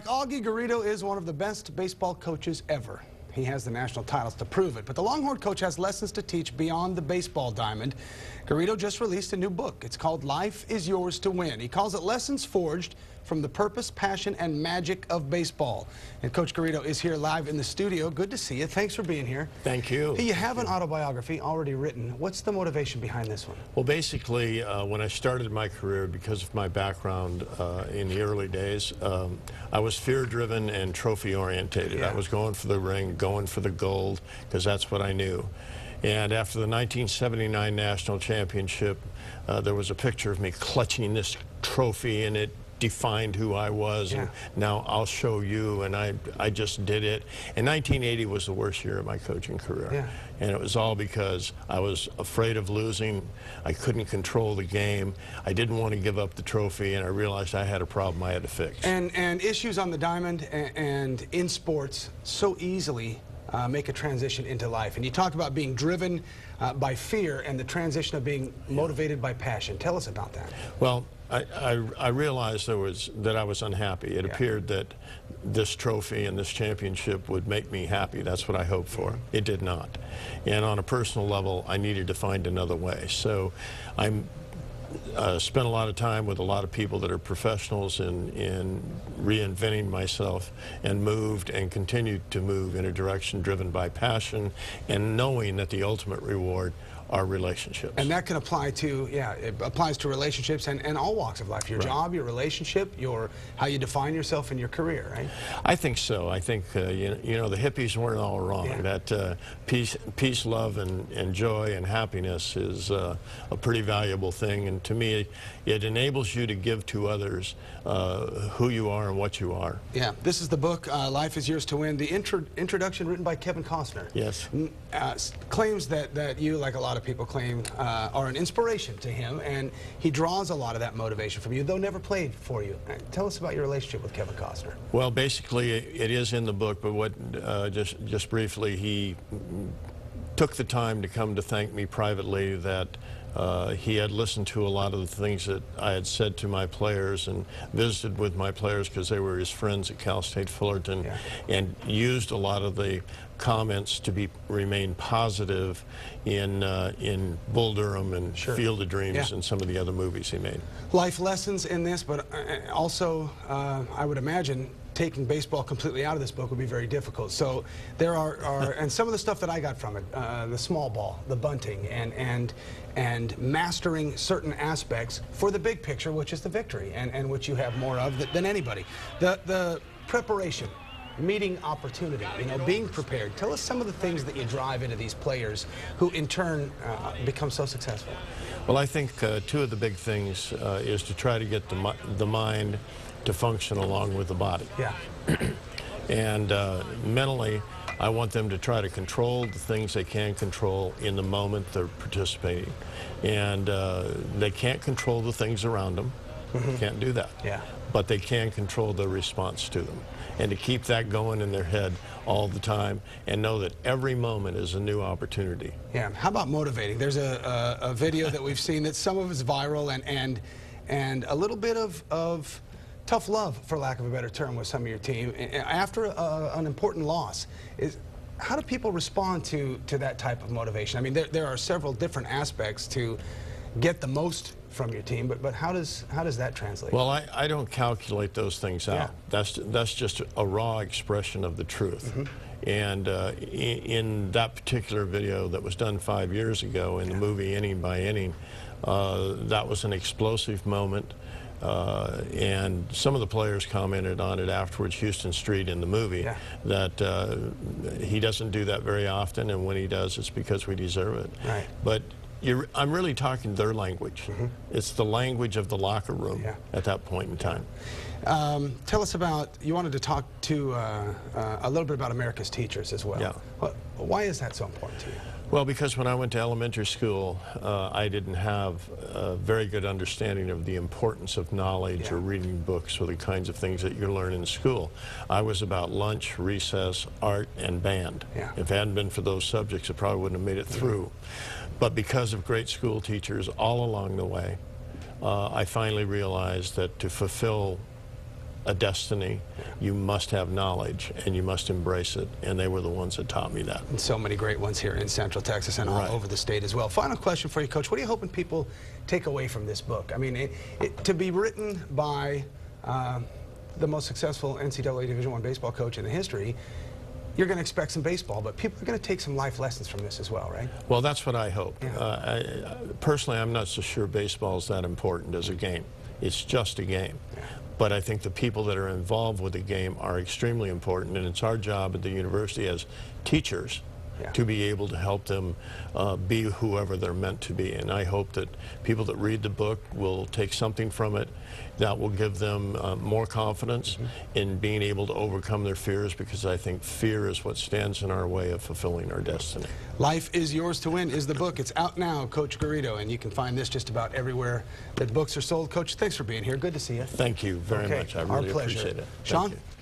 Augie Garrido is one of the best baseball coaches ever. He has the national titles to prove it, but the Longhorn coach has lessons to teach beyond the baseball diamond. Garrido just released a new book. It's called Life is Yours to Win. He calls it Lessons Forged from the Purpose, Passion, and Magic of Baseball. And Coach Garrido is here live in the studio. Good to see you. Thanks for being here. Thank you. Hey, you have an autobiography already written. What's the motivation behind this one? Well, basically, when I started my career, because of my background in the early days, I was fear-driven and trophy-orientated. Yeah. I was going for the ring, going for the gold, because that's what I knew. And after the 1979 National Championship, there was a picture of me clutching this trophy, and it defined who I was. Yeah. And now I'll show you, and I just did it. And 1980 was the worst year of my coaching career. Yeah. And it was all because I was afraid of losing. I couldn't control the game. I didn't want to give up the trophy, and I realized I had a problem I had to fix. And issues on the diamond and in sports so easily make a transition into life. And you talk about being driven by fear and the transition of being motivated by passion. Tell us about that. Well, I realized that I was unhappy. It appeared that this trophy and this championship would make me happy. That's what I hoped for. It did not. And on a personal level, I needed to find another way. So I spent a lot of time with a lot of people that are professionals in reinventing myself, and moved and continued to move in a direction driven by passion and knowing that the ultimate reward are relationships. And that can apply to, it applies to relationships and all walks of life. Your job, your relationship, how you define yourself in your career, right? I think so. I think, you know, the hippies weren't all wrong. Yeah. That peace, love, and joy and happiness is a pretty valuable thing. And to me, it enables you to give to others who you are and what you are. Yeah. This is the book, Life is Yours to Win. The introduction written by Kevin Costner. Yes. Claims that you, like a lot of people claim, are an inspiration to him, and he draws a lot of that motivation from you, though never played for you. Tell us about your relationship with Kevin Costner. Well, basically, it is in the book, but what just briefly, he took the time to come to thank me privately that he had listened to a lot of the things that I had said to my players and visited with my players because they were his friends at Cal State Fullerton, and used a lot of the comments to remain positive in Bull Durham and Field of Dreams and some of the other movies he made. Life lessons in this, but also I would imagine taking baseball completely out of this book would be very difficult. So there are and some of the stuff that I got from it, the small ball, the bunting, and mastering certain aspects for the big picture, which is the victory, and which you have more of than anybody. The preparation, meeting opportunity, you know, being prepared. Tell us some of the things that you drive into these players who in turn become so successful. Well, I think two of the big things is to try to get the mind to function along with the body. Yeah. And mentally, I want them to try to control the things they can control in the moment they're participating. And they can't control the things around them. Can't do that. Yeah. But they can control their response to them. And to keep that going in their head all the time and know that every moment is a new opportunity. Yeah. How about motivating? There's a video that we've seen that some of it's viral and a little bit of tough love, for lack of a better term, with some of your team after an important loss. How do people respond to that type of motivation? I mean, there are several different aspects to get the most from your team, but how does that translate? Well, I don't calculate those things out. That's just a raw expression of the truth. And in that particular video that was done 5 years ago in the movie Inning by Inning, that was an explosive moment. And some of the players commented on it afterwards, Houston Street in the movie, that he doesn't do that very often, and when he does, it's because we deserve it. Right. But I'm really talking their language. It's the language of the locker room at that point in time. Tell us about, you wanted to talk to a little bit about America's teachers as well. Yeah. Why is that so important to you? Well, because when I went to elementary school, I didn't have a very good understanding of the importance of knowledge or reading books or the kinds of things that you learn in school. I was about lunch, recess, art, and band. If it hadn't been for those subjects, I probably wouldn't have made it through. But because of great school teachers all along the way, I finally realized that to fulfill a destiny, you must have knowledge, and you must embrace it, and they were the ones that taught me that. And so many great ones here in Central Texas and all over the state as well. Final question for you, Coach. What are you hoping people take away from this book? I mean, to be written by the most successful NCAA Division I baseball coach in the history, you're going to expect some baseball, but people are going to take some life lessons from this as well, right? Well, that's what I hope. Yeah. Personally, I'm not so sure baseball is that important as a game. It's just a game. Yeah. But I think the people that are involved with the game are extremely important, and it's our job at the university as teachers to be able to help them be whoever they're meant to be. And I hope that people that read the book will take something from it that will give them more confidence in being able to overcome their fears, because I think fear is what stands in our way of fulfilling our destiny. Life is Yours to Win is the book. It's out now, Coach Garrido, and you can find this just about everywhere that books are sold. Coach, thanks for being here. Good to see you. Thank you very much. I really appreciate it. Sean? Thank you.